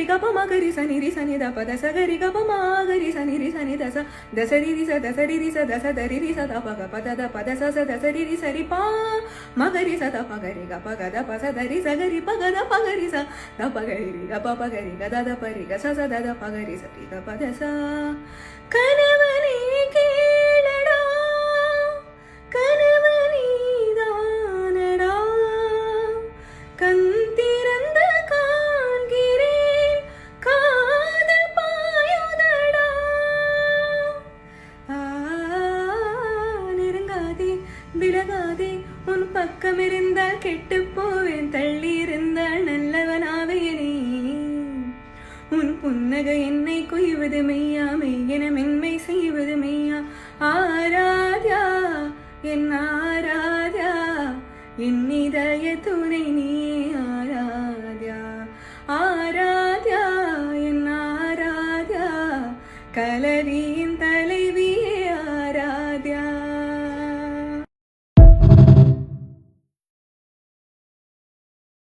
గరి గప మగరి సని రి సని ద పద స గరి గప మగరి సని రి సని దస దసరి రి స దసరి రి స దస దరి రి స ద ప గ పద ద పద స స దసరి రి సరి పా మగరి స ద ప గరి గప గ ద ప స దరి స గరి ప గ ద ప గరి స ద ప గరి రి గ ప ప గరి గ ద ద ప రి గ స స ద ద ప గరి స రి ద ప ద స కనవనే కేళడా కనవనీ దానడా கந்திரந்த காண்கிறேன் காதல் பாயுதடா நெருங்காதே விலகாதே உன் பக்கம் இருந்தால் கெட்டு போவேன் தள்ளி இருந்தால் நல்லவனாவேனே உன் புன்னகை என்னை கொய்வது மெய்யா மெய்யென மென்மை செய்வது மெய்யா ஆராத்யா என் ஆராத்யா என் இதய துணை நீ ஆராத்யா ஆராத்யா என் ஆராத்யா கலரி